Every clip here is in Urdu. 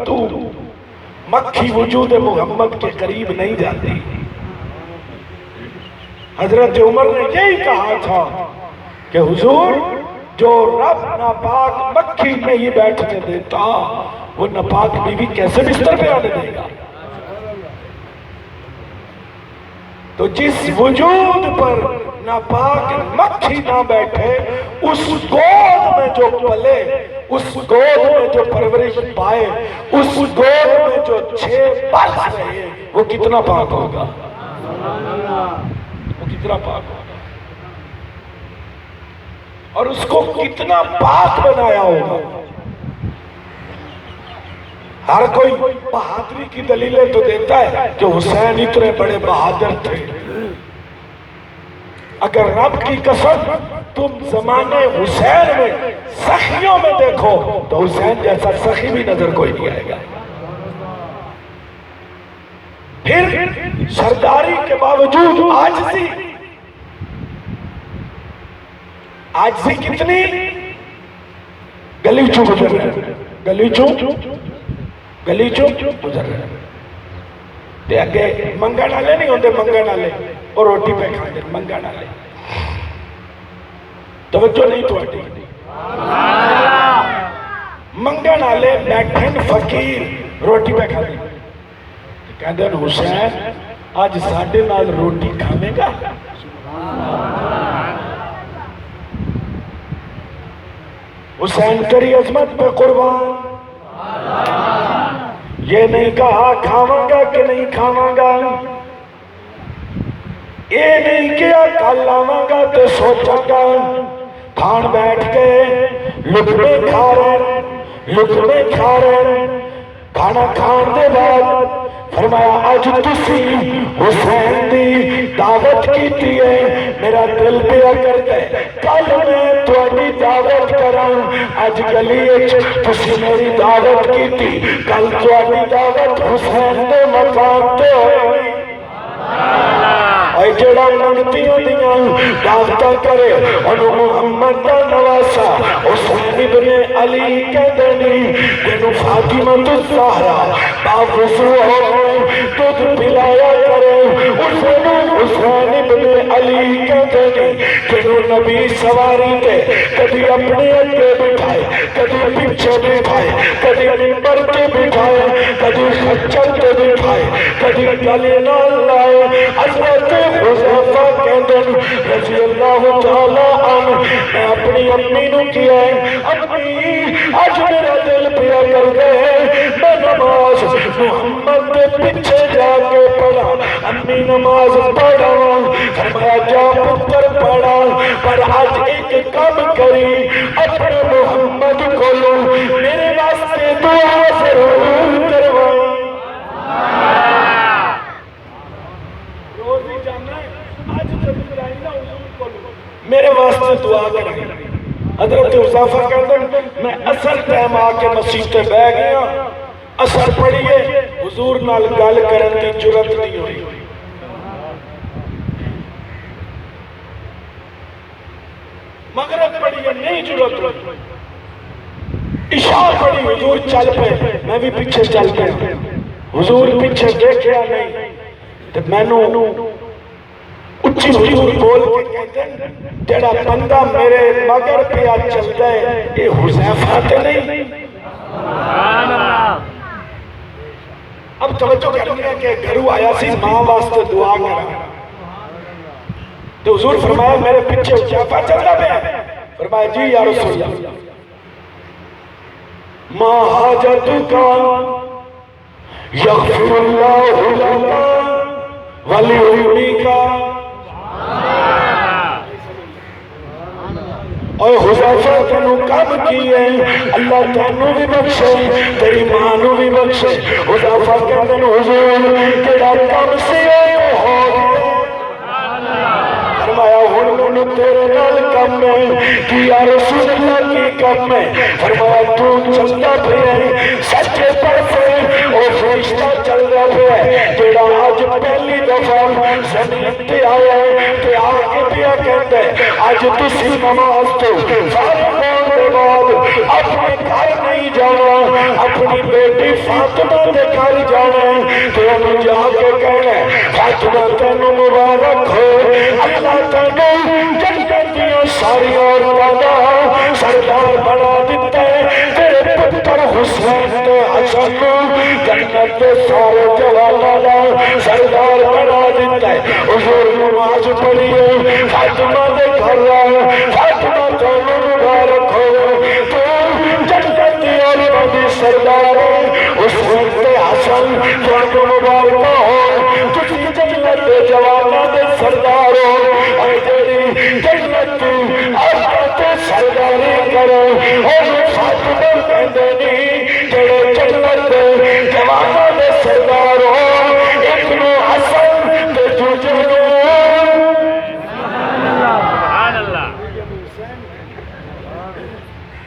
تو مکھی وجود محمد کے قریب نہیں جاتی۔ حضرت عمر نے یہی کہا تھا کہ حضور جو رب ناپاک مکھی نہیں بیٹھنے دیتا وہ ناپاک بیوی کیسے بستر پہ آنے دے گا؟ تو جس وجود پر ناپاک مکھی نہ بیٹھے، اس گود میں جو پلے، اس گود میں جو پرورش پائے، اس گود میں جو 6 برس رہے، وہ کتنا پاک ہوگا؟ وہ کتنا پاک ہوگا؟ اور اس کو کتنا پاک بنایا ہوگا؟ ہر کوئی بہادری کی دلیلیں تو دیتا ہے کہ حسین اتنے بڑے بہادر تھے۔ اگر رب کی قسم تم زمانے حسین میں سخیوں میں دیکھو تو حسین جیسا سخی بھی نظر کوئی نہیں آئے گا۔ پھر سرداری کے باوجود عاجزی کتنی؟ گلیچوں گزر رہے، گلیچوں گزر رہے، تے اگے منگا نالے نہیں ہوتے، منگا نالے اور روٹی پہ کھانے منگا نالے۔ توجہ نہیں تو اٹھی منگا نالے بیٹھن فقیر روٹی پہ کھانے، کہتے ہیں حسین آج ساڑھے نال روٹی کھانے گا؟ حسین تیری عظمت پہ قربان، یہ نہیں کہا کھاواں گا کہ نہیں کھاواں گا، یہ نہیں کیا کل آواں گا تو سوچاں گا، کھان بیٹھ گئے، لقمے کھا رہے، کھانا کھان دے بعد فرمایا آج تسی حسین دی دعوت کیتی ہے، میرا دل پیا کر دے کل میں تھوڑی دعوت کراں، آج گلی تسی میری دعوت کیتی، کل تھوڑی دعوت حسین دے مقام تے ہوئی۔ اے جڑا منگتیاں دیاں دعوتاں کرے انہوں محمد دا نواسا حسین ابن علی کہتے نہیں، جنہوں فاطمہ الزہرا باوضو ہوئے دودھ پلایا کرے، حسین ابن علی کہتے نہیں، جنہوں نبی سواری تے کبھی اپنے اگے بٹھائے، کبھی پیچھے بٹھائے، کبھی منبر تے بٹھائے، کبھی خچر تے بٹھائے، کبھی گلے نال لائے۔ حضرت حذیفہ کہتے ہیں رضی اللہ تعالیٰ عنہ، میں اپنی امی نو کیا ہے، امی آج میرا دل پیا کر دے، میں نماز محمد کے پیچھے جا کے پڑھا، امی نماز پڑھا، فرمایا جا پتر پڑھا، پر آج ایک کام کری، اپنے محمد کو لو میرے واسطے دعا ضرور کروائیں۔ میرے واسطے دعا کریں۔ حضرت حذیفہ کہتے ہیں میں اثر ٹائم آ کے مسجد تے بیٹھ گیا، اثر پڑھیے حضور نال گل کرن دی جرات نہیں ہوئی، مغرب پڑھیے نہیں جرات ہوئی، عشاء پڑھی حضور چل پے، میں بھی پیچھے چل پیا، حضور پیچھے دیکھیا نہیں، تو میں نو اچھی حضور بول کے کہتے ہیں تیرا بندہ میرے مگر پیا چلتا ہے، یہ حذیفہ تے نہیں۔ اب توجہ کرنی ہے کہ گھرو آیا سی ماں واسطے دعا کرا، تو حضور فرمایا میرے پیچھے حذیفہ چلتا پیا، فرمایا جی یا رسول اللہ، ما حاجتک یغفر اللہ لک ولیمیک۔ اور حذیفہ تینوں کام کی ہے اللہ تینوں بھی بخشے تیری ماں نوں بھی بخشے۔ حذیفہ کہتے ہیں حضور تیرا کام سے ہو فرمایا ہن مینوں تیرے نال کم ہے کہ یا رسول اللہ کی کم ہے، فرمایا تو چلتا پھرے سچے پاسے او فرشتہ چل رہا پہ جڑا آج پہلی دفعہ زمین تے آیا ہے تے آ کے پیا کہتا ہے اج تسی نماز تو فارغ ہونے کے بعد اپنے گھر نہیں جانا، اپنی بیٹی فاطمہ کے گھر جانا ہے تو انہوں جا کے کہنا ہے فاطمہ تینوں مبارک ہو، اللہ تینوں جنت دیا ساری عورتوں دا سردار بنا دیتا ہے، تیرے پتر حسین تے حسن جنت دے سارے جواناں دا سردار بنا دیتا ہے۔ حضور نماز پڑھیے فاطمہ دے گھر آئے، فاطمہ تینوں مبارک ہو، تو جنت دی عورتوں دی سردار حسین تے حسن تینوں مبارک ہو، تسی جنت دے جواناں دے سردار ہو، اور جڑی جنت دی عورتوں تے سرداری کرو اور فاطمہ کہندے نہیں جڑے جنت دے جواناں دے سردار ہو، ایک نو حسن تے دوجے نو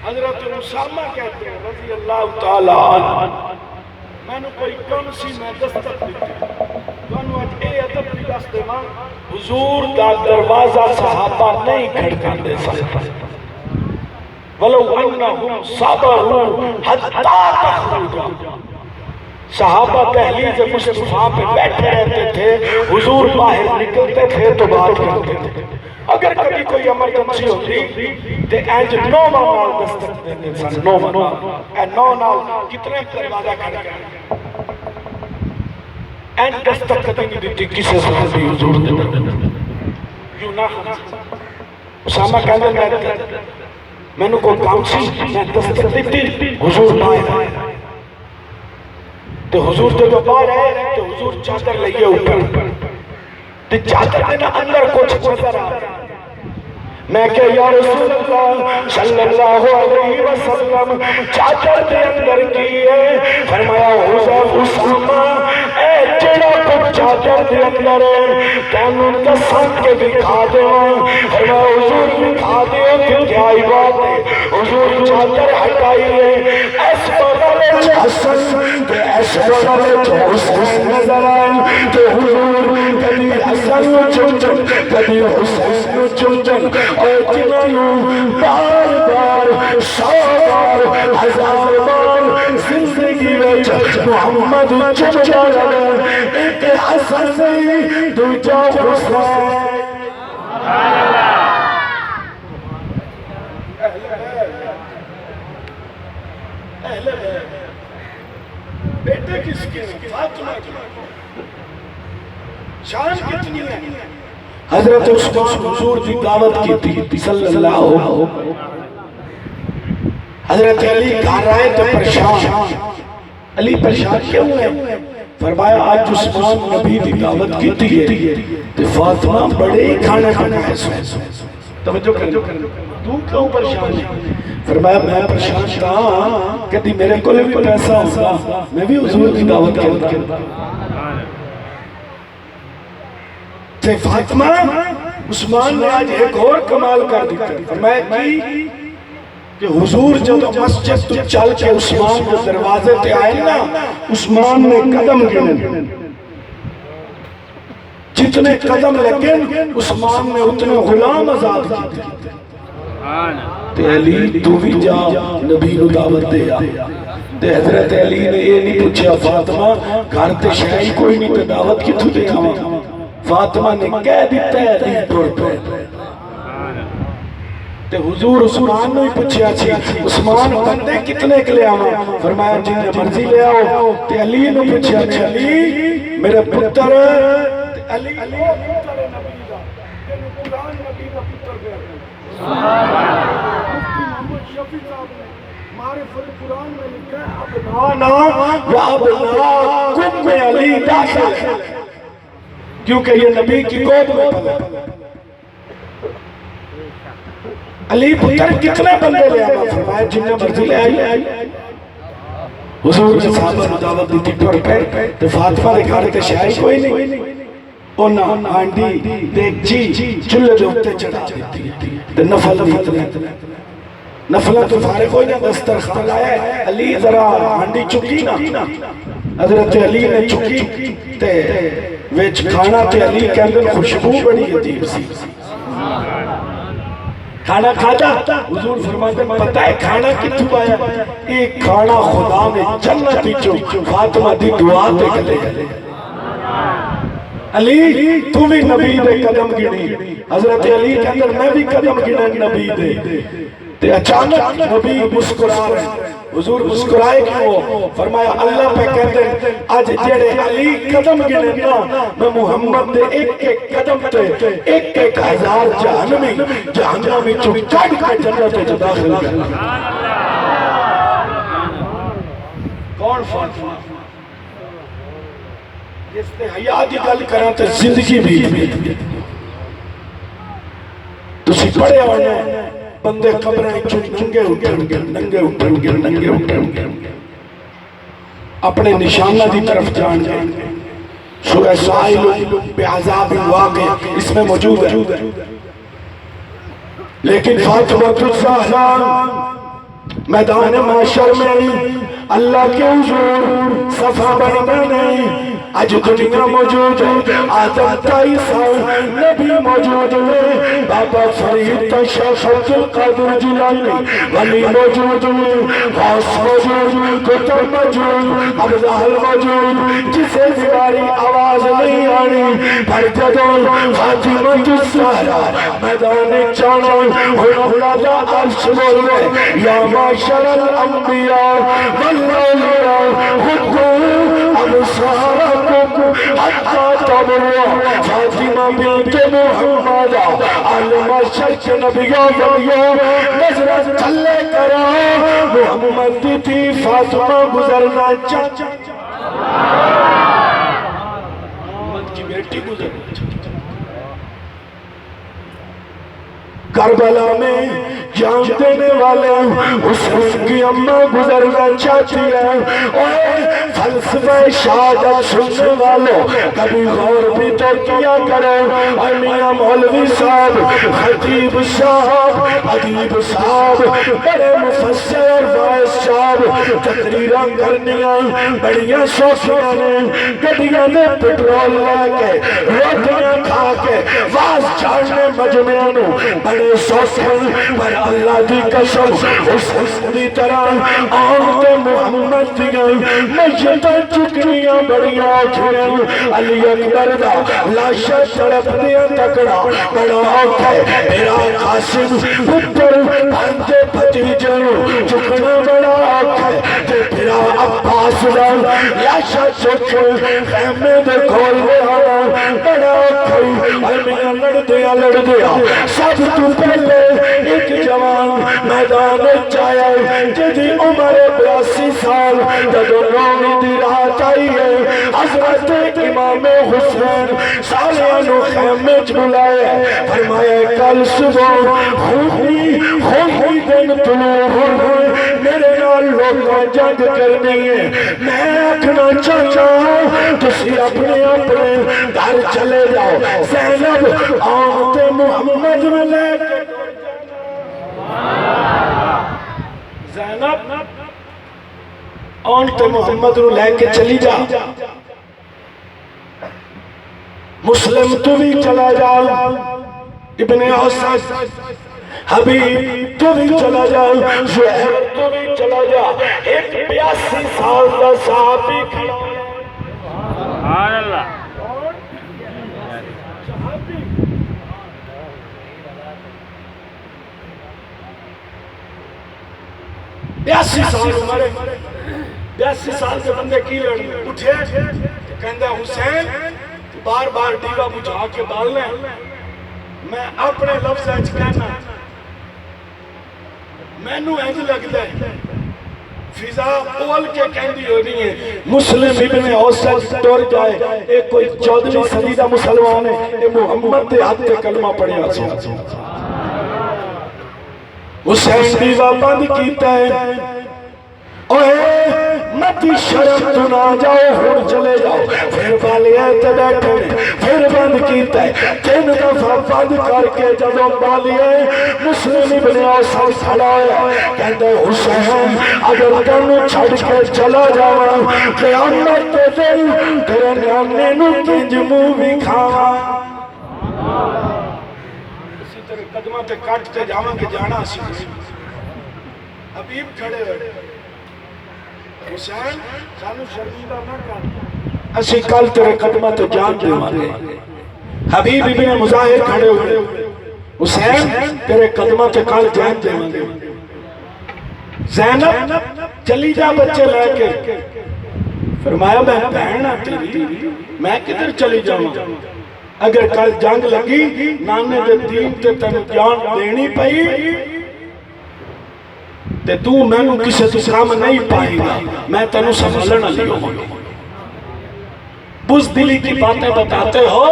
حضرت اسامہ کہتے ہیں رضی اللہ تعالیٰ عنہ میں نے کوئی کم سی میں دستک دیتی تو اج اے ادب بھی دس دیواں حضور دا دروازہ صحابہ نہیں کھڑکان دے سکتے ولو انہم صبروا حتی تخرجوا، صحابہ دہلیز مصطفیٰ پہ بیٹھے رہتے تھے، حضور باہر نکلتے تھے تو بات کرتے تھے، اگر کبھی کوئی ایمرجنسی ہوتی تو اینج نو نال دستک دیتے سن، نو نال کتنے دروازہ کھڑکا اینج دستک کبھی نہیں دیتی کسی صحابی حضور دے یوں نہ اسامہ کہنے میں نے کوئی کام سی میں دستک دیتی حضور باہر آئے تو حضور جب باہر آئے تو حضور چادر لئیے اوپر تو چادر دینا اندر کچھ نظر آئے، میں کہ یا رسول اللہ صلی اللہ علیہ وسلم چادر دے اندر کیے، فرمایا حضور اسامہ اے جڑا کچھ چادر دے اندر ہے تینوں دسان کے دکھا دے، فرمایا حضور دکھا دے کہ کیا ہی بات ہے، حضور چادر ہٹائی ہے، ایس بغل حسن تے ایس بغل حسین نظر آئے تو حضور کبھی حسن چنچن کبھی حسین چنچن اور جنہوں بار بار سو بار ہزار بار زندگی وچ محمد چچا لگا ایک حسن سے دوجا حسین بیٹے کس کے فاطمہ کی شان کتنی ہے، حضرت عثمان حضور کی دعوت کی تھی صلی اللہ علیہ وسلم، حضرت علی گھر آئے تو پریشان، علی پریشان کیوں ہے؟ فرمایا آج عثمان نبی کی دعوت کی تھی تو فاطمہ بڑے ہی کھانے بنائے سو، توجہ کریں تو کیوں پریشان ہے؟ فرمایا میں پریشان تھا کہتی میرے کو بھی پیسہ ہوگا میں بھی حضور کی دعوت کرتا تے فاطمہ عثمان نے آج ایک اور کمال کر دیتا فرمایا کی کہ حضور جب مسجد تو چل کے عثمان کے دروازے تے آئے نا عثمان نے قدم گنے، جتنے قدم لگے عثمان نے اتنے غلام آزاد کیتے، تے علی تو بھی جا نبی کو دعوت دے آ، تے حضرت علی نے یہ نہیں پوچھا فاطمہ گھر تے شاہی کوئی نہیں تے دعوت کتھوں دے آواں، فاطمہ نے کہہ دیتا ہے علی ٹر پہ تے حضور عثمان نے پوچھا چھی عثمان بندے کتنے کے لے آواں، فرمایا جن مرضی لے آؤ، تے علی نے پوچھا چھی علی میرے پتر علی پتر نبی دا تینوں قرآن نبی دا پتر دے مفتی محمد شفیع صاحب نے معرفت قرآن میں لکھا ہے ابنانا و ابناکم میں علی داخل ہے، کیونکہ یہ نبی کی گود میں پلا، علی پتر کتنے بندے لے آنا، فرمایا جنہیں مرضی لے آئی، حضور کے صحابہ دعوت دیتی پر پہ تو فاطمہ دے گھر تے شاہی کوئی نہیں، اونا آنڈی دیکھ جی چلے دے اتے چڑھا دیتی تے نفل فتنے نفلہ تو فارغ ہوئی نا دسترخوان آیا ہے، علی ذرا آنڈی چکی نا، حضرت علی نے چکی تے ویچ کھانا تے علی کے اندر خوشبو بڑی عجیب سی، کھانا کھاتا حضور فرماتے ہیں پتہ ہے کھانا کتھوں آیا ایک کھانا خدا نے جنت چو فاطمہ دی دعا تے گلے علی تو بھی نبی دے قدم گنی حضرت علی کے اندر میں بھی قدم گنا نبی دے تے اچانک نبی مسکرا رہے حضور مسکرائے کیوں فرمایا اللہ پہ کہتے ہیں آج جڑے علی قدم گنے نا میں محمد دے ایک ایک قدم تے ایک ایک ہزار جہنمی چکڑ کے جنت تے داخل کرنا کون فاطمہ جس نے حیاء دی گل کرا تے زندگی بھی تسی پڑھے ہونے بندے قبریں ننگے اٹھن گے اپنے نشانہ دی طرف جان گے سورہ سائل بے عذاب واقع اس میں موجود ہے لیکن فاطمہ الزہرا میدان معاشر میں اللہ کے حضور صفا بننا نہیں آج دنیا موجود ہے آدم تا عیسیٰ نبی موجود ہے بابا فرید تا شیخ عبدالقادر جیلانی ولی موجود ہے غوث موجود کتب موجود ابزال موجود جسے دیواری آواز نہیں آنی پر جدوں فاطمہ الزہرا میدان چانا ہونا دا عرش بول رہے یا معاشر الانبیاء والأولیاء خدو ابصارکم حتی تبروا فاطمہ بنت محمد عالم شرک نبیوں ولیوں نظرت چلے کرا محمد تھی فاطمہ گزرنا چاہتا محمد کی بیٹی گزرنا چاہتا کربلا میں جان دینے والے حسین کی اماں گزرنا چاہتی ہے اور فلسفہ شہادت سننے والوں کبھی غور بھی تو کیا کرو اور میاں مولوی صاحب خطیب صاحب ادیب صاحب بڑے مفسر وائس صاحب تقریرہ کرنیاں بڑیاں شوقیاں نے گڈیاں نے پٹرول لے کے روٹیاں کھا کے واز چاڑنے مجمعوں بڑے شوقیاں پر اللہ دی قسم اس حسنی طرح آمد محمد دیاں مجھتا چکنیاں بڑیاں آکھیاں علی اکبر دا لاشا سڑپ دیاں تکڑا بڑا آکھے میرا قاسم پتر پانچے بھتیجوں چکنا بڑا آکھے تے میرا عباس دا لاشا چک خیمے دے کھول دے آنا بڑا آکھے اور میاں لڑ دیا سب تو پہلے ایک جوان میدان چایا جدی عمر 82 سال جدو نومی دی رات آئی ہے حضرت امام حسین سالیانو خیمے بلائے فرمایا کل صبح خوبی دن طلوع ہوئے میرے نال لوگوں جنگ کرنی ہے میں اکھنا چاہتا ہوں تسی اپنے گھر چلے جاؤ زینب آمد محمد میں لے کے زینب آنٹ محمد رو لے کے چلی جا مسلم تو بھی چلا جا ابن حسن حبیب تو بھی چلا جا شہر تو بھی چلا جا ایک 82 سال کا صحابی کھڑا سبحان اللہ 82 سال عمرے 82 سال کے بندے کی لڑنے اٹھے کہندہ حسین بار بار دیوا بجھا کے بال لیں میں اپنے لفظ اچھ کہنا میں نو اینج لگتا ہے فضا اول کے کہندی ہو نہیں ہے مسلم ابن اوسط ٹور جائے ایک کوئی 14ویں صدی دا مسلمان ہے اے محمد دے ہاتھ تے کلمہ پڑھیا سی حسین دیوا بند کیتا ہے اوہ متی شرم تو نہ جاؤ ہون چلے جاؤ پھر بالیاں تے بیٹھے پھر بند کیتا ہے 3 دفعہ بند کر کے جدوں بالیاں مسلم ابن اوسط کھڑا ہے کہندے حسین اگر تینوں چھڑ کے چلا جاواں قیامت تے دن تیرے نانے نو کنج منہ بھی کھاواں تیرے قدمہ تے کٹتے جاواں کے جانا سی حبیب کھڑے ہوئے حسین سانو شرمندہ نہ کر اسی کل تیرے قدمہ تے جان دے مارے حبیب ابن مظاہر کھڑے ہوئے حسین تیرے قدمہ تے کل جان دے مارے زینب چلی جا بچے لے کے فرمایا میں بہن تیری میں کدھر چلی جاؤں اگر کل جنگ لگی نانے دے دین تے تن جان دینی پئی تے تو میں نو کسے تو کام نہیں پائے گا میں تنو سنبھلنا لیو بزدلی کی باتیں بتاتے ہو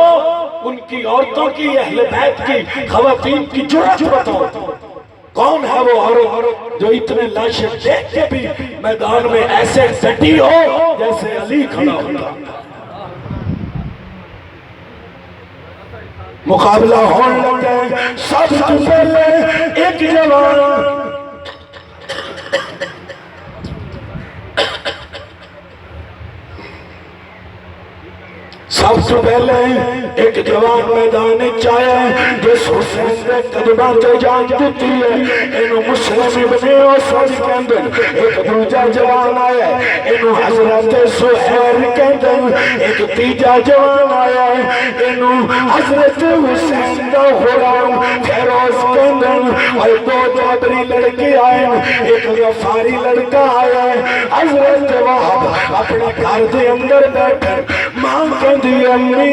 ان کی عورتوں کی اہل بیت کی خواتین کی جرات بتاؤ کون ہے وہ عورت جو اتنے لاشیں دیکھ کے بھی میدان میں ایسے ڈٹی ہو جیسے علی کھڑا ہوتا مقابلہ ہونے لگے سب سے پہلے ایک جوان سب سے پہلے ایک جوان میدان چاہے جس حسین نے قدمہ تے جان دیتی ہے انہوں مسلم ابن اسود کے اندر ایک دوجہ جوان آیا ہے انہوں حضرت سہیر کے اندر ایک تیجہ جوان آیا ہے انہوں حضرت حسین دا غلام فیروز کے اندر اور دو جابری لڑکے آئے ایک غفاری لڑکا آیا ہے حضرت وہب اپنے گھر دے اندر بیٹھے ماں کے دی امی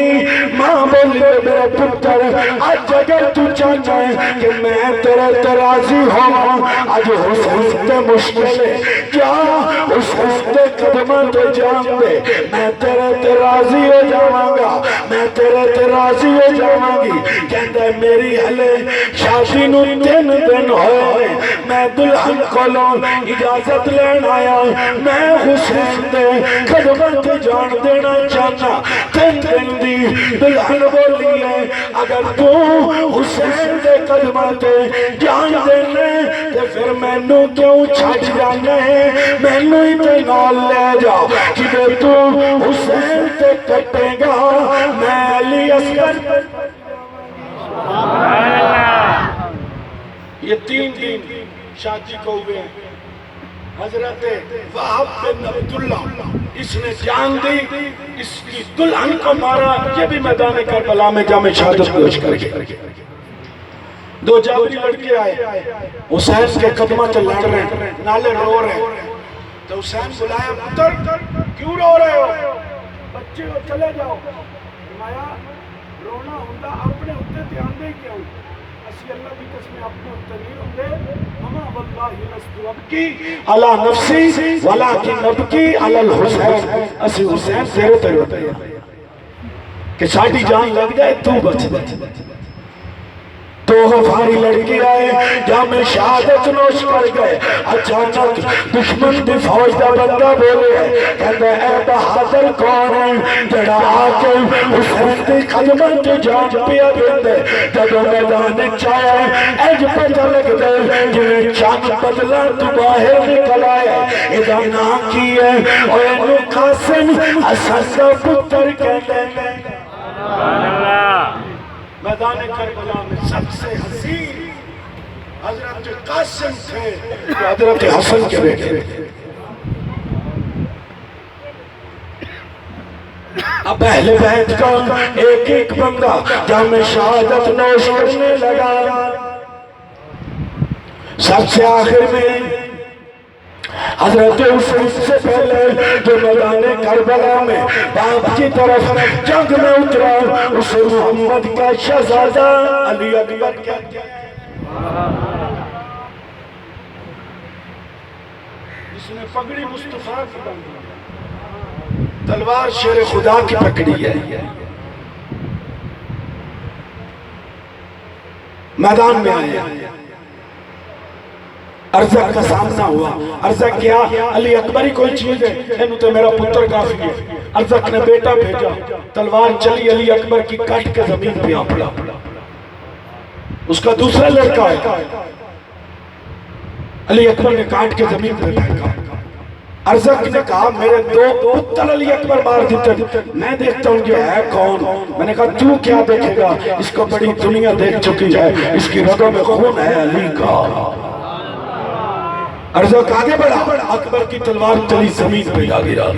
ماں بولی میرے پتر آج اگر تو چاہتا ہے کہ میں تیرے ترازی ہوں آج حسین تے مشکل ہے کیا حسین تے قدمہ تے جان دے میں تیرے ترازی ہو جاواں گا میں تیرے ترازی ہو جاواں گی کہندہ ہے میری حلے شادی نو 3 دن ہوئے میں دلہن کولوں اجازت لین آیا میں حسین تے قدمہ تے جان دینا چاہتا 3 دن دی دلہن بولی ہے اگر تو حسین دے قدمہ تے جان دینے تے پھر میں نو کیوں چھٹ جانے میں نو ہی تے نال لے جاؤ کہ بے تو حسین تے کٹے گا میں علی اصغر یہ 3 دن شادی کو ہوئے حضرت وہب بن عبداللہ اس نے جان دی اس کی دلہن کو مارا یہ بھی میدان کربلا میں جامع شہادت پیش کر کے 2 جابری لڑکے آئے حسین کے قدمہ سے لڑ رہے ہیں نالے رو رہے ہیں تو حسین بلایا پتر کیوں رو رہے ہو بچے ہو چلے جاؤ فرمایا رونا ہوندہ اپنے ہوتے دھیان دے کیوں اسی اللہ کی قسمیں اپنے ہوتے نہیں ہوندے مما واللہ لست ابکی علی نفسی ولیکن ابکی علی الحسین اسی حسین تیرے تیرے ہوتے ہیں کہ ساڑھی جان لگ جائے تو بچ تو غفاری لڑکی آئے جامع شہادت نوش کر گئے اچانک دشمن دی فوج دا بندہ بولے کہندے اے بہادر کون ہے جڑا آکے حسین دی قدمہ تے جان پیا دیندے جدو میدان چاہے ایج پتہ لگ دے جنہیں چاند بدلا تو باہر نکل آئے ادھا نا کیے اور انو قاسم حسن دا پتر کہندے میدان کربلا میں سب سے حسین حضرت قاسم تھے حضرت حسن کے بیٹے اب اہل بیت کا ایک ایک بندہ جامع شہادت نوش کرنے لگا سب سے آخر میں حضرت حسین سے پہلے جو میدان کربلا میں باپ کی طرف جنگ میں اترا اسے محمد کا شہزادہ علی اکبر کیا اس نے پگڑی مصطفیٰ کی باندھی تلوار شیر خدا کی پکڑی ہے میدان میں آیا ارزق کا سامنا ہوا ارزق کیا علی اکبری کوئی چیز ہے انہوں تو میرا پتر کافی ہے ارزق نے بیٹا بھیجا تلوار چلی علی اکبر کی کٹ کے زمین پہ آپڑا اس کا دوسرا لڑکا ہے علی اکبر نے کاٹ کے زمین پہ پھینکا ارزق نے کہا میرے دو پتر علی اکبر مار دیتے، میں دیکھتا ہوں یہ ہے کون؟ میں نے کہا تو کیا دیکھے گا، اس کو بڑی دنیا دیکھ چکی ہے، اس کی رگوں میں خون ہے علی کا۔ ارزق آگے بڑھا، اکبر کی تلوار چلی زمین پہ آ گرا،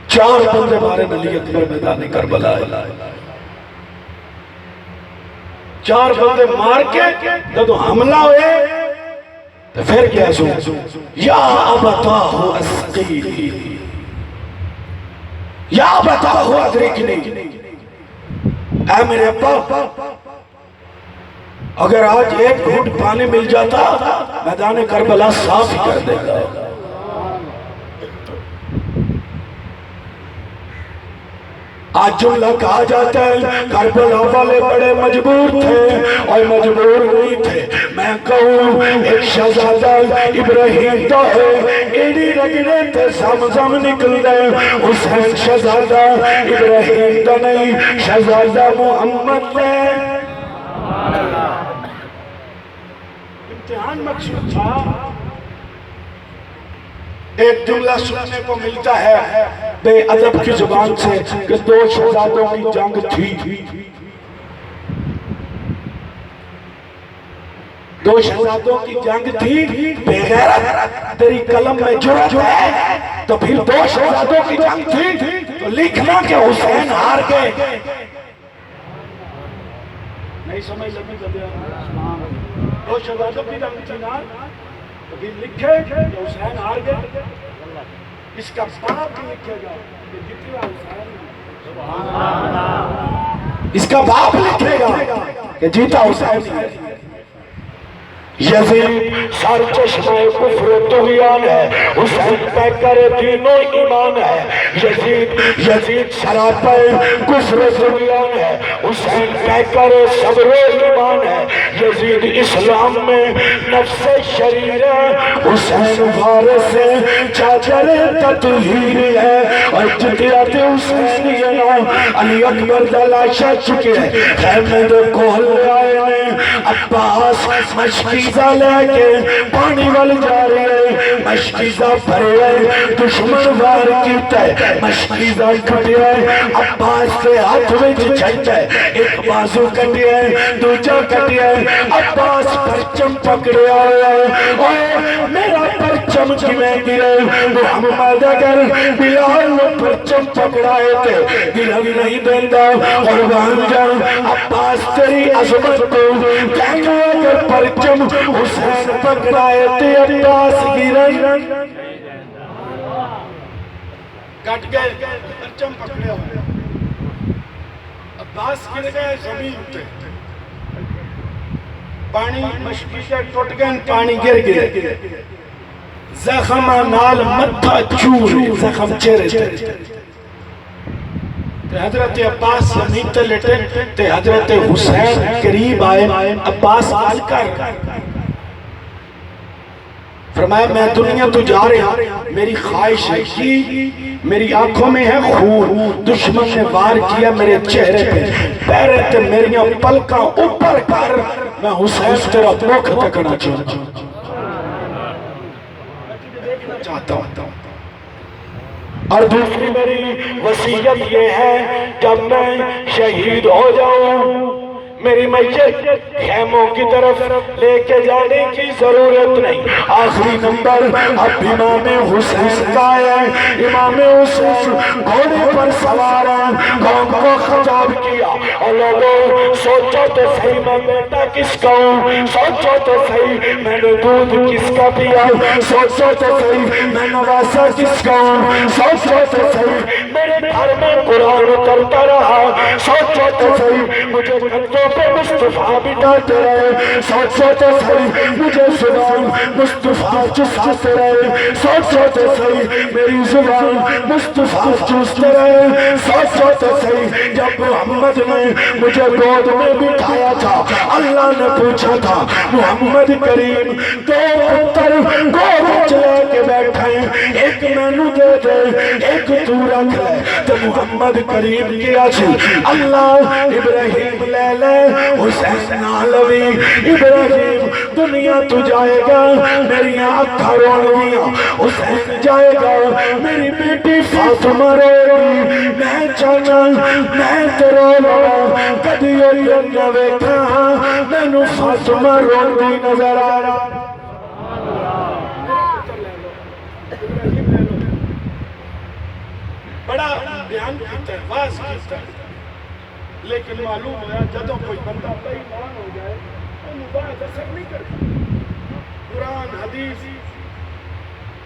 4 بندے مارے علی اکبر میدان کربلا ہے۔ 4 بندے مار کے جب حملہ ہوئے تو پھر کیا سو یا ابتاہ اسقیلی یا ابتاہ ادرکنی، اے میرے ابا اگر آج ایک گھونٹ پانی مل جاتا میدان کربلا صاف ہی کر دیتا۔ آج جملہ کہا جاتا ہے کربلا والے بڑے مجبور تھے اور مجبور نہیں تھے، میں کہوں ایک شہزادہ ابراہیم تو ہے ایڈی رگڑے تھے زمزم نکل گئے، حسین شہزادہ ابراہیم تو نہیں شہزادہ محمد ہے۔ امتحان مقصود تھا، ایک جملہ سننے کو ملتا ہے بے ادب کی زبان سے کہ 2 شہزادوں کی جنگ تھی، 2 شہزادوں کی جنگ تھی، بے غیرت تیری قلم میں جرأت ہے تو پھر 2 شہزادوں کی جنگ تھی تو لکھنا کہ حسین ہار گئے۔ نہیں سمجھ لگی جب 2 شہزادوں کی جنگ تھی نا تو پھر لکھے کہ حسین ہار گئے، اس کا باپ بھی لکھے گا کہ جتنا حسین، اس کا باپ لکھے گا کہ جیتا حسین۔ یزید سر چشمہ کفر و طغیان ہے، حسین پیکر دین و ایمان ہے۔ یزید سراپا کفر و طغیان ہے، حسین پیکر صبر و ایمان ہے۔ یزید اسلام میں نفس شریر ہے، حسین وارث چادر تطہیر ہے۔ اور جتیات حسین یہ علی اکبر دلاشا چکے ہیں، خیمد کول آئے عباس مشکیزہ لے کے پانی وال جا رہے ہیں، مشکیزہ بھرے ہیں دشمن وار کیتا ہے، مشکیزہ کٹے ہیں عباس کے ہاتھ میں چھڑتا ہے، ایک بازو کٹے ہیں دوجہ کٹے ہیں، عباس پرچم پکڑے آئے ہیں، اوہ میرا پرچم کی میں گرے، محمد اگر بلال نے پرچم پکڑائے تھے گرن نہیں دیندہ، قربان جان عباس تیری عظمت کو کہنے اگر پرچم حسین پکڑائے تھے عباس گرن کٹ گئے، پرچم پکڑے ہوئے، عباس گر گئے زمین پہ، پانی مشکیشہ ٹوٹ گئے، پانی گر گئے، زخم نال مدھا چور، زخم چہرے تھے۔ حضرت عباس زمین تے لٹے تے حضرت حسین قریب آئے، عباس آل کر فرمایا میں دنیا تو جا رہا، میری خواہش ہے کی میری آنکھوں میں ہے خون، دشمن نے وار کیا میرے چہرے پہ، پیرے تے میریاں پلکاں اوپر کر، میں حسین تیرا مکھ تکنا چاہتا ہوں۔ اور دوسری میری وصیت یہ ہے جب میں شہید ہو جاؤں میری میت خیموں کی طرف لے کے جانے کی ضرورت نہیں، آخری نمبر اب امام حسین کا ہے، امام حسین گھوڑے پر سوار ہیں، قوم کو خطاب کیا اور لوگوں سوچو تو صحیح میں بیٹا کس کا ہوں، سوچو تو صحیح میں نے دودھ کس کا پیا، سوچو تو صحیح میں نواسا کس کا ہوں، سوچو تو صحیح میرے گھر میں قرآن اترتا رہا، سوچو تو صحیح مجھے کندھوں پہ مصطفیٰ بٹھاتے رہے، سوچو تو صحیح مجھے زبان مصطفیٰ چساتے رہے، سوچو تو صحیح میری زبان مصطفیٰ چستے رہے، سوچو تو صحیح جب محمد نے مجھے گود میں بٹھایا تھا اللہ نے پوچھا تھا محمد کریم 2 پتر گود لے کے بیٹھے ایک میں نو دے دے ایک تو رکھ لے، تو محمد کریم کیا چھ اللہ ابراہیم لے لے حسین حسین نالوی ابراہیم دنیا تو جائے گا میری آنکھاں رونگیاں حسین جائے گا میری بیٹی فاطمہ روے گی میں چاہنا میں تیرا لڑا کدی ہوئی نہ ویکھا مینوں فاطمہ روندی نظر آ رہا بڑا بیان کیتا ہے واز کیتا ہے لیکن معلوم ہوا جدوں کوئی بندہ بے ایمان ہو جائے انہوں بات اثر نہیں کرتا قرآن حدیث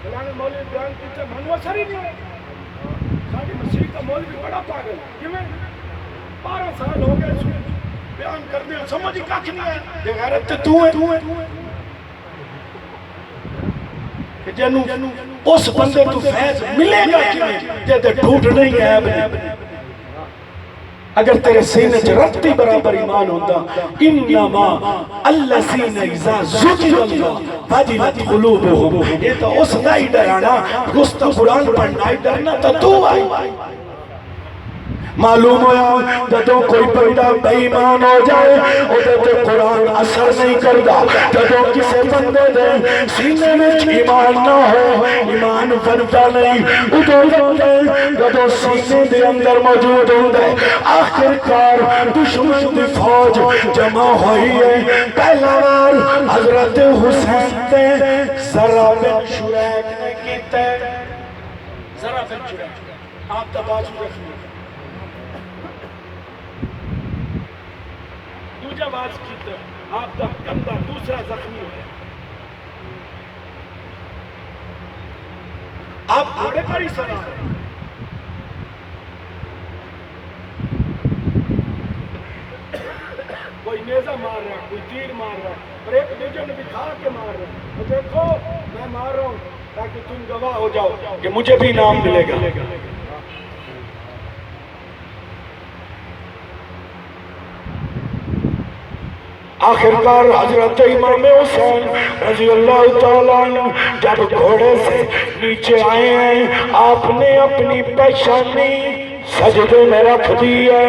فلانے مولوی بیان کیتا ہے منو اثر ہی نہیں ہے ساڑی مسیح کا مولوی بڑا پاگل کیوں 12 سال ہو گئے سن بیان کرنے سمجھ ہی کاکھ نہیں ہے یہ غیرت تو ہے کہ جنو اس بندے تو فیض ملے گا کیوں جیتے ڈھوٹ نہیں ہے اگر تیرے سینے چ رتی برابر ایمان ہوتا انما الذین اذا ذکر اللہ وجلت قلوبهم یہ تو اس کا ہی ڈرانا گست قرآن پڑھنا ہی ڈرنا تو آئی معلوم ہویا جدوں کوئی بندہ بے ایمان ہو جائے اودے تے قرآن اثر نہیں کردا جدوں کسے بندے دے سینے وچ ایمان نہ ہو ایمان بنتا نہیں اودوں بندے جدوں سینے دے اندر موجود ہوندا ہے آخر کار دشمن دی فوج جمع ہوئی ہے پہلا بار حضرت حسین تے ذرا بن شریک نے کیتا ہے ذرا بن شریک آپ دا بازو رکھنا جب آج کی آپ کا کندھا دوسرا زخمی ہے آپ گھوڑے پر ہی سوار ہیں کوئی نیزہ مار رہا ہے کوئی تیر مار رہا ہے اور ایک نیزہ نے دکھا کے مار رہا ہے تو دیکھو میں مار رہا ہوں تاکہ تم گواہ ہو جاؤ کہ مجھے بھی نام ملے گا آخرکار حضرت امام حسین رضی اللہ تعالیٰ عنہ جب گھوڑے سے نیچے آئے ہیں آپ نے اپنی پیشانی سجدے میں رکھ دی ہے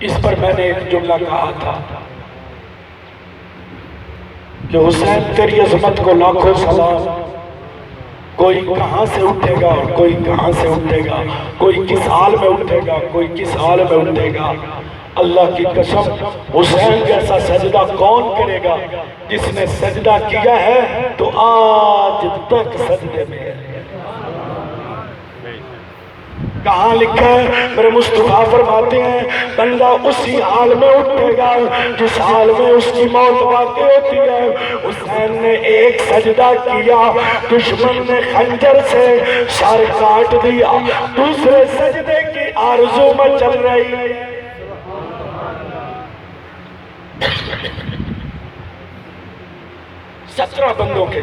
اس پر میں نے ایک جملہ کہا تھا کہ حسین تیری عظمت کو لاکھوں سلام کوئی کہاں سے اٹھے گا اور کوئی کہاں سے اٹھے گا کوئی کس حال میں اٹھے گا کوئی کس حال میں اٹھے گا اللہ کی قسم حسین جیسا سجدہ کون کرے گا جس نے سجدہ کیا ہے تو آج تک سجدے میں ہے کہاں لکھا ہے میرے مصطفیٰ فرماتے ہیں بندہ اسی حال میں اٹھے گا جس حال میں اس کی موت واقع ہوتی ہے حسین نے ایک سجدہ کیا دشمن نے خنجر سے سر کاٹ دیا دوسرے سجدے کی آرزو میں چل رہی ہے 17 بندوں کے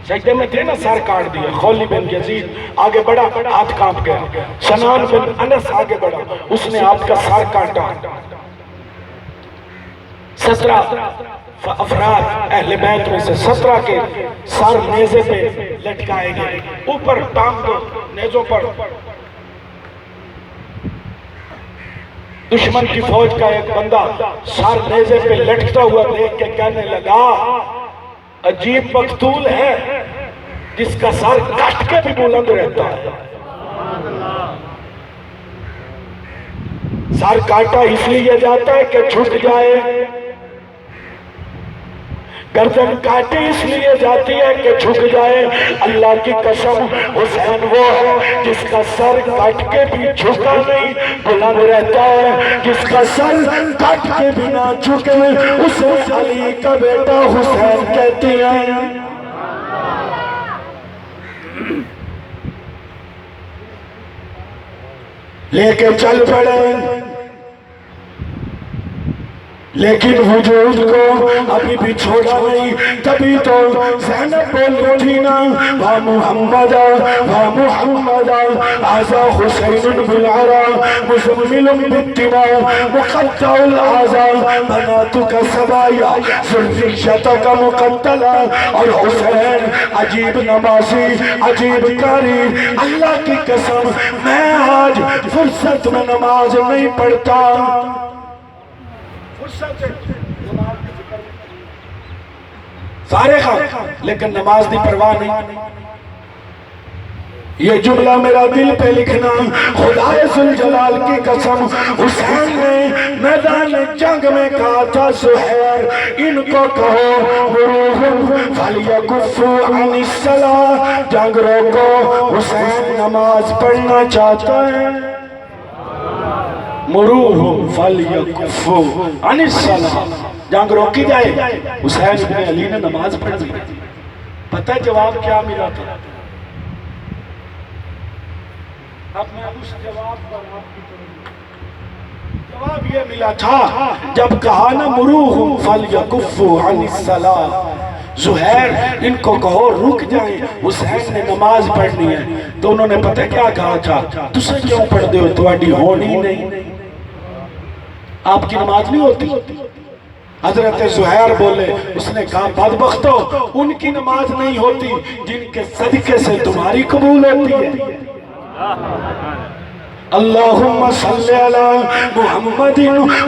سجدے میں تھے نا سر کاٹ دیا خولی بن یزید آگے بڑھا ہاتھ کانپ گیا سنان بن انس آگے بڑھا اس نے آپ کا سر کاٹا 17 افراد اہل بیت میں سے 17 کے سر نیزے پہ لٹکائے گئے اوپر ٹانگ دو نیزوں پر دشمن کی فوج کا ایک بندہ سر نیزے پہ لٹکتا ہوا دیکھ کے کہنے لگا عجیب مقتول ہے جس کا سر کٹ کے بھی بلند رہتا ہے سر کاٹا اس لیے جاتا ہے کہ چھٹ جائے گردن کاٹے اس لیے جاتی ہے کہ جھک جائے اللہ کی قسم حسین وہ ہے جس کا سر کٹ کے بھی جھکا نہیں بلند رہتا ہے جس کا سر کٹ کے بھی نہ جھکے اسے علی کا بیٹا حسین کہتی ہیں لے کے چل پڑے لیکن وجود کو ابھی بھی چھوڑا نہیں. تبھی تو زینب بول رہی نا وا محمد وا محمد آزا حسین بالعرا مزمل بالتباع مقطع الآزا بناتک سبایا ذریتک مقتلا. اور حسین عجیب نمازی عجیب کاری. اللہ کی قسم میں آج فرصت میں نماز نہیں پڑھتا. سارے خواہ لیکن نماز دی پرواہ نہیں. یہ جملہ میرا دل پہ لکھنا. خدا ذوالجلال کی قسم حسین نے میدان جنگ میں کہا تھا زہیر ان کو کہو مروہم فلیکفوا عن الصلاۃ. جنگ روکو حسین نماز پڑھنا چاہتا ہے. مروہم فلیکفوا عن الصلاۃ. جنگ روکی جائے. حسین بن علی نے نماز پڑھ دی. پتہ ہے جواب کیا ملا تھا؟ اب میں اس جواب پر آپ کی طرف جواب یہ ملا تھا جب کہا نا مروہم فلیکفوا عن الصلاۃ زہیر ان کو کہو رک جائیں حسین نے نماز پڑھنی ہے. تو انہوں نے پتہ کیا کہا تھا؟ تسے کیوں پڑھ دے ہو تواڈی ہونی نہیں. آپ کی نماز نہیں ہوتی. حضرت زہیر بولے اس نے کہا بدبختو ان کی نماز نہیں ہوتی جن کے صدقے سے تمہاری قبول ہوتی ہے. اللہم صلی علی محمد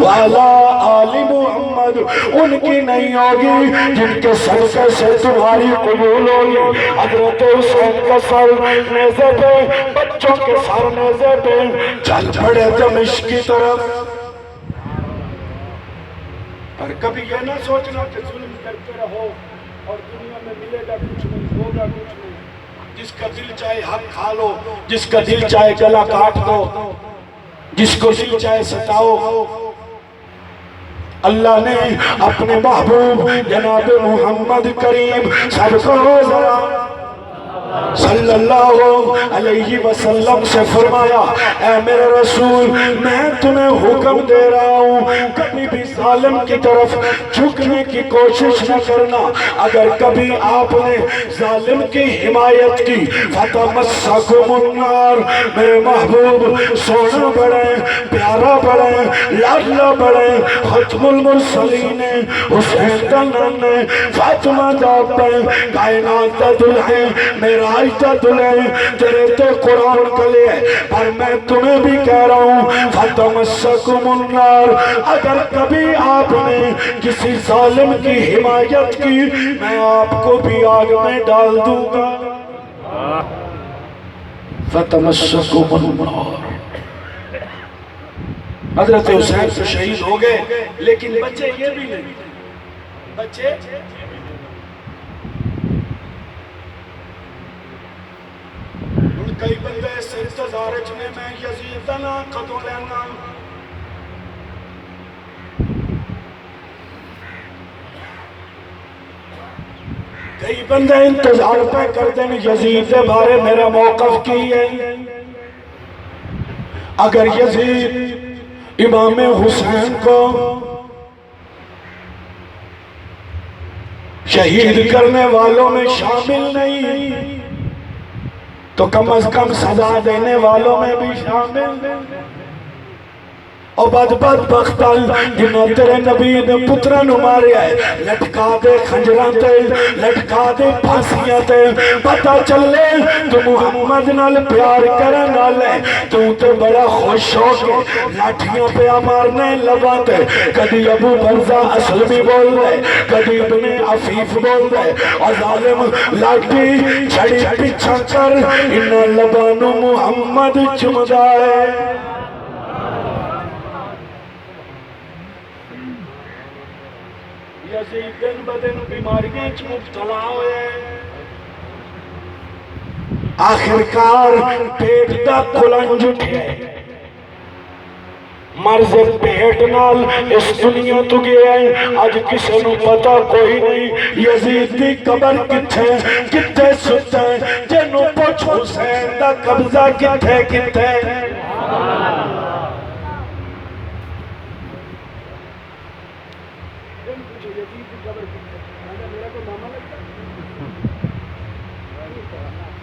وعلی آل محمد. ان کی نہیں ہوگی جن کے صدقے سے تمہاری قبول ہوگی. حضرت حسین کا سر نیزے پہ بچوں کے سر نیزے پہ چل پڑے دمشق کی طرف. پر کبھی یہ نہ سوچنا کہ ظلم کرتے رہو اور دنیا میں ملے گا کچھ نہیں ہوگا کچھ نہیں. جس کا دل چاہے حق کھا لو جس کا دل چاہے گلا کاٹ دو جس کو دل چاہے ستاؤ. اللہ نے اپنے محبوب جناب محمد کریم سب کو ذرا صلی اللہ علیہ وسلم سے فرمایا اے میرے رسول میں تمہیں حکم دے رہا ہوں کبھی بھی ظالم کی طرف جھکنے کی کوشش نہ کرنا. اگر کبھی آپ نے ظالم کی حمایت کی فتمسکم النار. میرے محبوب سونا بڑھے پیارا بڑھے لاڈلا بڑھے ختم المرسلین حسین کا نام ہے فاطمہ داپے کائنات کا دلہے میرا آئیتا دلہے تیرے تے قرآن کلے پر میں تمہیں بھی کہہ رہا ہوں فتمسکم النار. اگر کبھی آپ نے کسی ظالم کی حمایت کی میں آپ کو بھی آگ میں ڈال دوں گا. فتمسکم النار. حضرت حسین تو شہید ہو گئے لیکن بچے یہ بھی نہیں. بچے کئی بندے سے انتظار جنے میں یزیدنا قدو لینا. کئی بندے انتظار پہ کر دیں یزید دے بارے میرا موقف کی ہے. اگر یزید امام حسین کو شہید کرنے والوں میں شامل نہیں تو کم از کم سزا دینے والوں میں بھی شامل نہیں. اور بدبختان جنہوں تیرے نبی نے پترہ نو مارے آئے لٹکا دے خنجران تے لٹکا دے پھانسیاں تے پتہ چلے تو محمد نال پیار کرن والے تو تے بڑا خوش ہو کے لاٹھیاں پہ مارنے لگا تے کدی ابو برزہ اسلمی بول رہے کدی ابن عفیف بول رہے اور ظالم لاٹھی چھڑی پچھا کر انہاں لبانو محمد چمدائے. یزید دن بدن بیماریاں مبتلا ہوئے آخرکار پیٹ دا کلنج اٹھے مرض پیٹ نال اس دنیا تو گیا ہے. آج کسی نو پتا کوئی نہیں یزید دی قبر کتھے ستا ہے جنو پوچھ حسین دا قبضہ کتھے.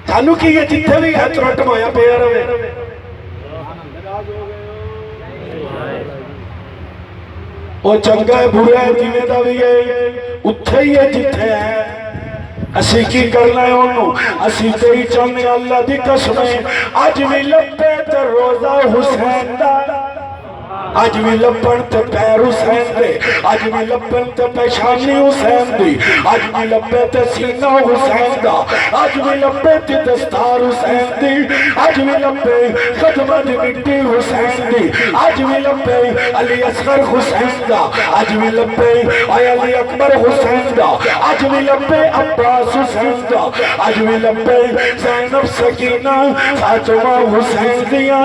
سانو کی ہے جتھے بھی ہے ترٹ مایا پیا رہے وہ چنگا ہے برا ہے جیویں دا بھی ہے اتھے ہی ہے جتھے ہے اسی کی کرنا ہے انہوں اسی تے ہی چاہنے اللہ دی قسمیں آج بھی لپے تے روزہ حسین دا آج بھی لپن تے پیر حسین دے آج بھی لپن تے پیشانی حسین دی آج بھی لپے تے سینہ حسین دا آج بھی لپے تے دستار حسین دی آج بھی لپے خدمہ دی مٹی حسین دی آج بھی لپے علی اصغر حسین دا آج بھی لپے علی اکبر حسین دا آج بھی لپے عباس حسین دا آج بھی لپے زینب سکینہ فاطمہ حسین دیا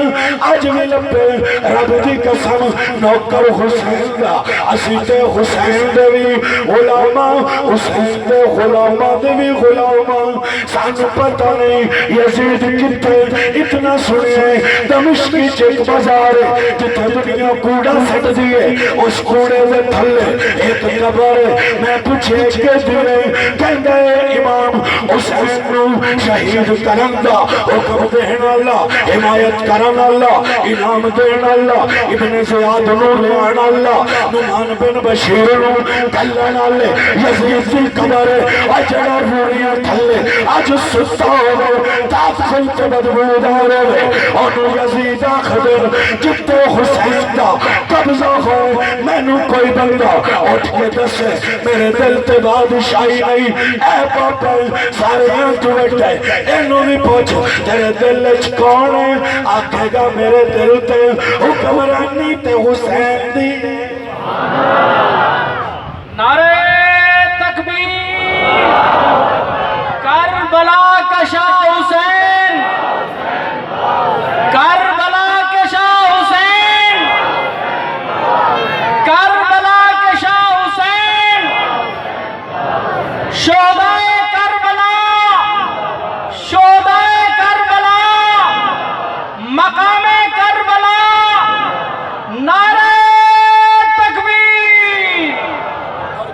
آج بھی لپے رب دی قسم نوکر حسین دا اسی تے حسین دے بھی غلامہ حسین دے غلامہ دے بھی غلامہ سانو پتہ نہیں یزید کتے اتنا سنے دمشقی چیک بازار جتے دنیا کوڑا سٹ دیئے اس کوڑے دے تھلے ایک قبر میں پوچھے کے دیئے کہندے امام حسین نو شہید کرندہ حکم دہن اللہ حمایت کرن اللہ انعام دہن اللہ ابن زیاد نور لعن اللہ نمان بن بشیر نو کلن اللہ یزید دی قبر اجڑا روڑیاں تھلے آج ستا ہوئے تاکل تے بدبودار ہوئے اور یزید خبر جتے حسین دا قبضہ ہوئے میں نو کوئی بندہ اٹھ کے دسے میرے دل تے بادشاہی نہیں اے پاپا سارے یہاں تو بیٹھے انہوں بھی پوچھو تیرے دل اچھ کون ہے آکھے گا میرے دل تے حکمرانی تے حسین دی نعرہ تکبیر کربلا کا شاہ حسین کربلا کے شاہ حسین کربلا کے شاہ حسین شہدائے کربلا شہدائے کربلا مقام کربلا نعرہ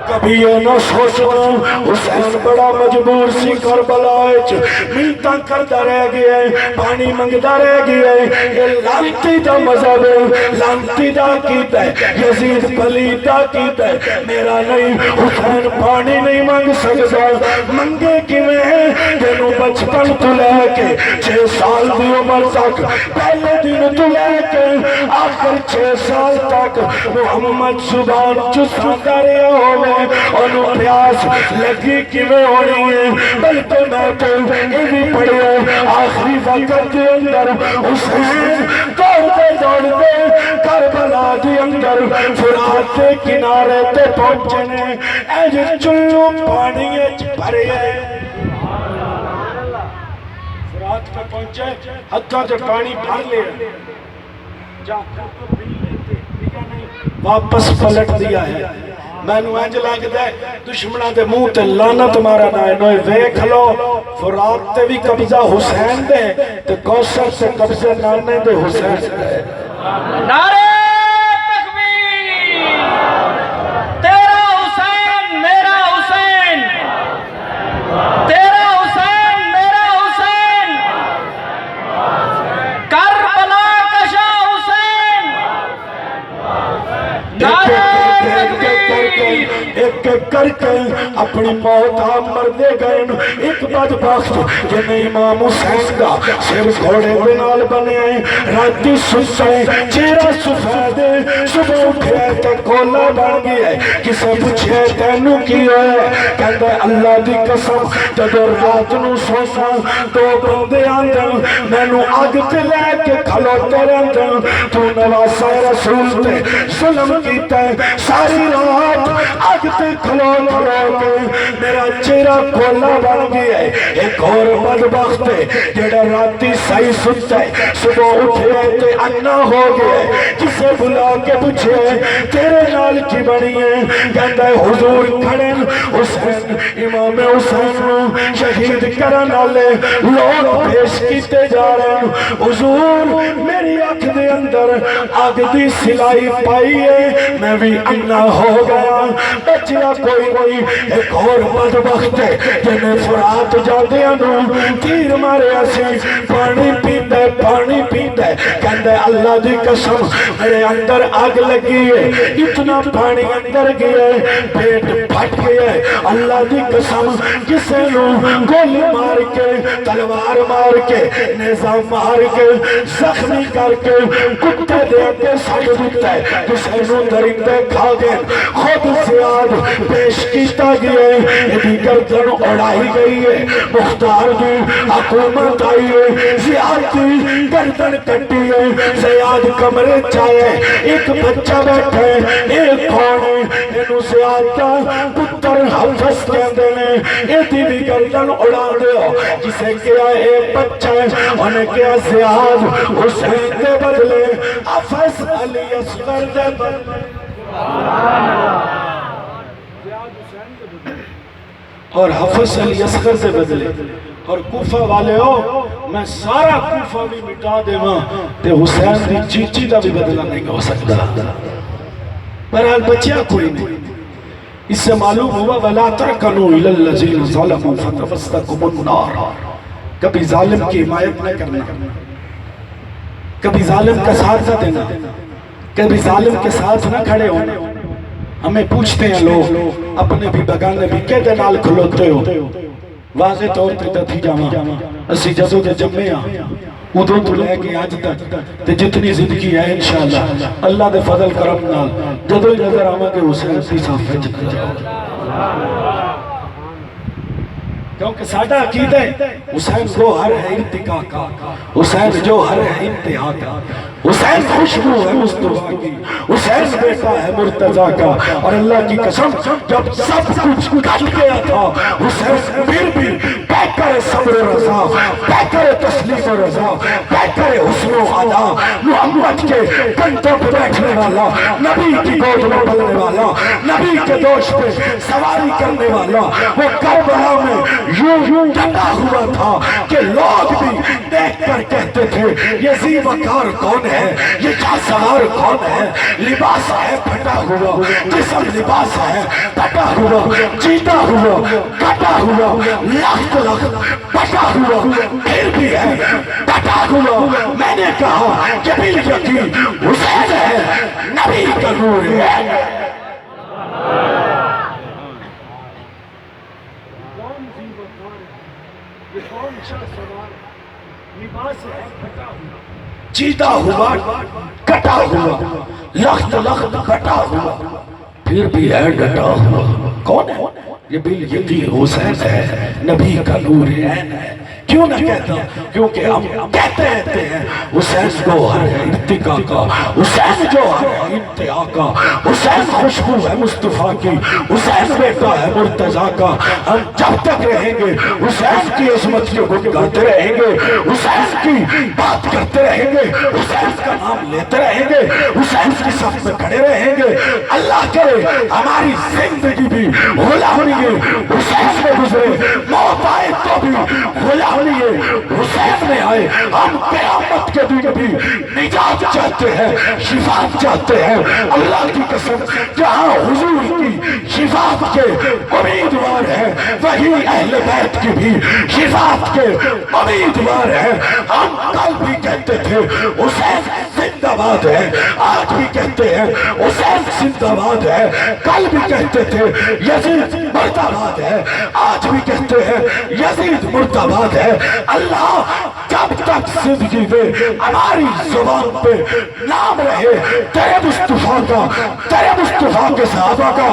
کبھی یہ نہ سوچنا حسین بڑا مجبور سی کربلا اچ ملتا کردا رہ گیا ہے پانی منگدا رہ گیا ہے یہ لانتی دا مذہب ہے لانتی دا کیتا ہے یزید پلیتا کیتا ہے میرا نہیں حسین پانی نہیں مانگ سکتا منگے کیویں ہے تینوں بچپن تو لے کے 6 سال دی عمر تک پہلے دن تو لے کے آخر 6 سال تک محمد زبان چستا رہا ہوئے انہوں پیاس لگی کیویں ہونی ہے بلکہ میں تو یہ بھی پڑھے آخری وقت کے اندر حسین دوڑتے کربلا کے اندر فرات کے کنارے تے پہنچنے ایج چلو پانی بھرے فرات پہ پہنچے حتیٰ جو پانی بھر لے جا کر واپس پلٹ دیا ہے میں نو انج لگدا ہے دشمناں دے منہ تے لعنت مارا نہ نوے ویکھ لو فرات تے بھی قبضہ حسین دے تے کوثر سے قبضہ نانے دے حسین دے نعرہ تکبیر تیرا حسین میرا حسین تیرا حسین میرا حسین کربلا کا شاہ حسین نعرہ ایک کر کے اپنی موت آپ مردے گئے ایک بدبخت جنہیں امام حسین دا سر گھوڑے بنال بنے آئے راتی سسے چہرہ سفیدے صبح اٹھے تے کولا بن گیا ہے کسے پوچھے تینو کی ہوئے کہتے اللہ دی قسم جدو رات نو سوسا دو بندے آندن میں نو آگ تے لے کے کھلوتے رہندن تو نواسا رسول تے ظلم کیتا ہے ساری رات آگ تے کھلو کے میرا چہرہ کھولا بن گیا ہے ایک اور بدبخت ہے جڑا راتی صحیح ستا ہے صبح اٹھے تے انا ہو گیا ہے جسے بلا کے پوچھے تیرے نال کی بنی ہے کہتا ہے حضور کھڑن حسین امام حسین شہید کرن والے لوگ پیش کیتے جا رہے ہیں حضور میری آنکھ دے اندر اندر اگ دی سلائی پائی ہے میں بھی انا ہو گیا بچیا کوئی نہیں ایک اور بدبخت ہے جنہیں فرات جادیاں نو تیر مارے اسی پانی پیندے کہندے اللہ دی قسم میرے اندر آگ لگی ہے اتنا پانی اندر گیا ہے پیٹ پھٹ گیا ہے اللہ دی قسم کسے نو گولی مار کے تلوار مار کے نیزہ مار کے زخمی کر کے کتے دے کے سٹ دیتا ہے کسے نو درندے کھا گئے خود زیاد پیش کیتا گیا ہے یہ گردن اڑائی گئی ہے مختار دی حکومت آئی ہے زیاد کی گردن کٹی ہے زیاد کمرے چاہے ایک بچہ بیٹھا ہے ایک کون ہے انہوں زیاد کا پتر حفظ کہندے نے ایتی بھی گردن اڑا دے ہو جسے کیا ایک بچہ ہے انہیں کیا زیاد حسین دے بدلے حفظ علی اصغر دے بدلے اور حفظ علی اصغر سے بدلے اور کوفہ والے ہو میں سارا کوفہ بھی مٹا دے ماں تے حسین دی چیچی دا بھی بدلہ نہیں ہو سکتا برحال بچیا کوئی نہیں اس سے معلوم ہوا وَلَا تَرْكَنُوا إِلَى الَّذِينَ ظَلَمُوا فَتَمَسَّكُمُ النَّارُ کبھی ظالم کی حمایت نہ کرنا کبھی ظالم کا ساتھ نہ دینا کبھی ظالم کے ساتھ نہ کھڑے ہونا ہمیں پوچھتے ہیں لوگ اپنے بھی بگانے بھی کہتے نال کھلوتے ہو واضح طور پہ تھی جاما اسی جزو کے جمعے ادھوں تو لے کے آج تک تے جتنی زندگی ہے انشاءاللہ اللہ دے فضل کرم نال جدو ہی نظر آما کہ حسین سی صاف ہے جتنا جاؤ کیونکہ ساڑھا عقید ہے حسین گوہر ہے ارتقا کا حسین جوہر ہے انتہا کا حسین خوشبو ہے مصطفیٰ کی حسین بیٹا ہے مرتضیٰ کا اور اللہ کی قسم جب سب کچھ کٹ گیا تھا حسین پھر بھی پیکر صبر و رضا پیکر تسلیم و رضا پیکر حسن و عدا محمد کے کنٹوں پہ بیٹھنے والا نبی کی گود میں پلنے والا نبی کے دوش پہ سواری کرنے والا وہ کربلا میں یوں ڈٹا ہوا تھا کہ لوگ بھی دیکھ کر کہتے تھے یہ ذی وقار کون ہے یہ جاسوار کون ہے لباس ہے پھٹا ہوا جسم لباس ہے پھٹا ہوا جیتا ہوا کٹا ہوا لخت پٹا ہوا پھر بھی ہے پٹا ہوا میں نے کہا کہ بل یقین حسین ہے نبی کا نور ہے جیتا ہوا کٹا ہوا لخت کٹا ہوا پھر بھی ہے ڈٹا ہوا کون ہے یہ بل یقین حسین ہے نبی کا نور ہے کیوں نہ کہتا کیونکہ ہم کہتے رہتے ہیں حسین جوہر ہے ارتقا کا حسین جوہر ہے انتہا کا حسین خوشبو ہے مصطفیٰ کی حسین بیٹا ہے مرتضیٰ کا ہم جب تک رہیں گے حسین کی عظمت کو گنگاتے رہیں گے حسین کی بات کرتے رہیں گے حسین کا نام لیتے رہیں گے حسین کی صف میں کھڑے رہیں گے اللہ کرے ہماری زندگی بھی غلامی حسین میں گزرے موت آئے تو بھی غلامی حسین میں آئے ہم قیامت کے دن بھی نجات چاہتے ہیں شفاعت چاہتے ہیں اللہ کی قسم جہاں حضور کی شفاعت کے امیدوار ہیں وہی اہل بیت کی بھی شفاعت کے امیدوار ہیں ہم کل بھی کہتے تھے حسین زندہ باد ہے آج بھی کہتے ہیں حسین زندہ باد ہے کل بھی کہتے تھے یزید مردہ باد ہے آج بھی کہتے ہیں یزید مردہ باد ہے اللہ جب تک زندگی میں ہماری زبان پہ نام رہے تیرے مصطفیٰ کا تیرے مصطفیٰ کے صحابہ کا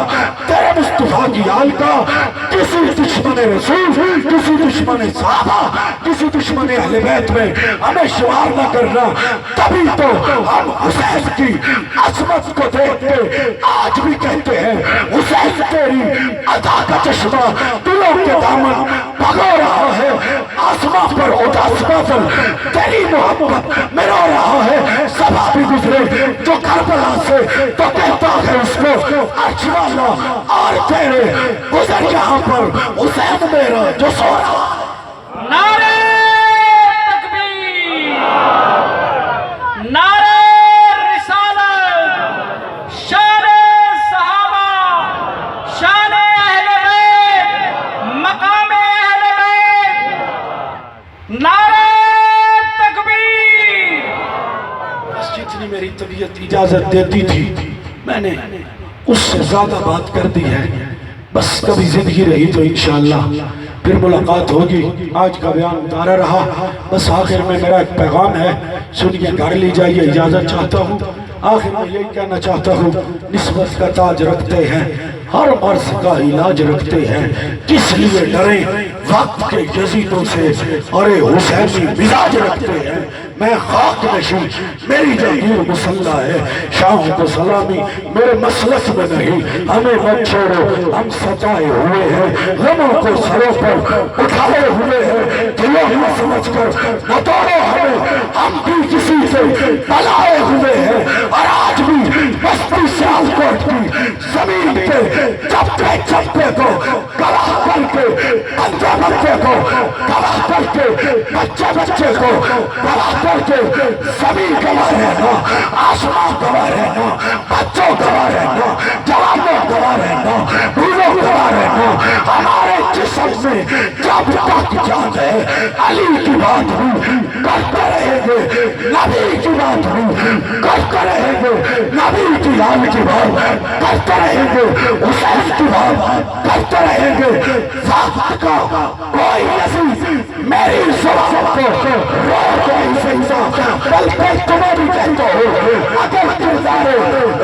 تیرے مصطفیٰ کی آل کا کسی دشمن رسول کسی دشمن صحابہ کسی دشمن اہل بیت میں ہمیں شمار نہ کرنا تبھی تو ہم حسین کی عظمت کو دیکھ کے آج بھی کہتے ہیں حسین تیری عطا کا چشمہ دلوں کے دامن بھگو رہا ہے آسمان پر اداس بادل تیری محبت میں رو رہا ہے سبا بھی گزرے جو کربلا سے تو کہتا ہے اس کو عرش والا اور تیرے گزر یہاں پر حسین میرا جو سو رہا نعرہ تکبیر نعرہ نعرہ تکبیر. بس جتنی میری طبیعت اجازت دیتی تھی میں نے اس سے زیادہ بات کر دی ہے. بس کبھی زندگی رہی تو انشاءاللہ پھر ملاقات ہوگی. آج کا بیان اتارا رہا. بس آخر میں میرا ایک پیغام ہے, سنیے, گھر لی جائیے, اجازت چاہتا ہوں. آخر میں یہی کہنا چاہتا ہوں, نسبت کا تاج رکھتے ہیں, ہر مرض کا علاج رکھتے ہیں, کس لیے ڈریں وقت کے یزیدوں سے, ارے حسینی مزاج رکھتے ہیں. میں خاک نشین, میری جاگیر مسلح ہے, شاہوں کو سلامی میرے مسلک میں نہیں. ہمیں مت چھوڑو, ہم ستائے ہوئے ہیں, غموں کو سروں پر اٹھائے ہوئے ہیں. دلوں میں سمجھ کر نہ توڑو ہمیں, ہم بھی کسی سے بلائے ہوئے ہیں. اور آج بھی بستی سیالکوٹ کی زمین پہ چپے چپے کو گواہ کر کے, بچے بچے کو گواہ کر کے, بچے بچے کو گواہ کر کے, زمین گواہ رہنا, آسمان گواہ رہنا, بچوں گواہ رہنا, جوانوں گواہ رہنا, بوڑھوں گواہ رہنا. ہمارے جسم میں جب تک جان ہے علی کی بات بھی کرتے رہیں گے, نبی کی بات بھی کرتے رہیں گے, نبی کی لال کی بات کرتے رہیں گے, حسین کی بات کرتے رہیں گے. وقت کا کوئی عزیز میری زبان کو روک نہیں سکتا, بلکہ تمہیں بھی کہتا ہوں, اگر کردار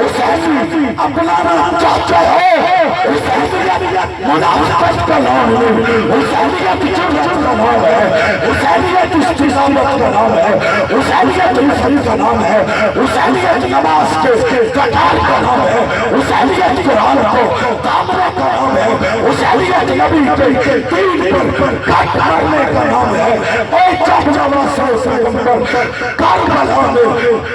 حسینی اپنانا چاہتے ہو, حسینیت منافقت کا نام ہے, حسینیت جرات کا نام ہے, حسینیت استقامت کا نام ہے, حسینیت عزت کا نام ہے, حسینیت نماز کے کٹار کا نام ہے, حسینیت قرآن کو دامنے کا نام ہے, حسینیت نبی کے دین پر کٹ کرنے کا نام ہے. اے جب نواز پیغمبر کربلا میں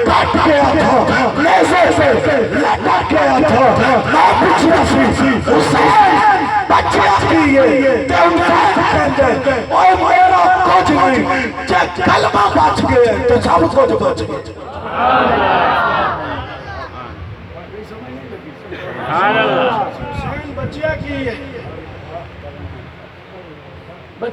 کٹ گیا تھا, نیزے سے لٹک گیا تھا, میں پوچھ رہا سی حسین بچے کیے تے ان کا کہتے, اوے میرا کچھ نہیں, جب کلمہ بچ گئے تو سب کچھ بچ گئے. سبحان اللہ. حسین بچیا کیے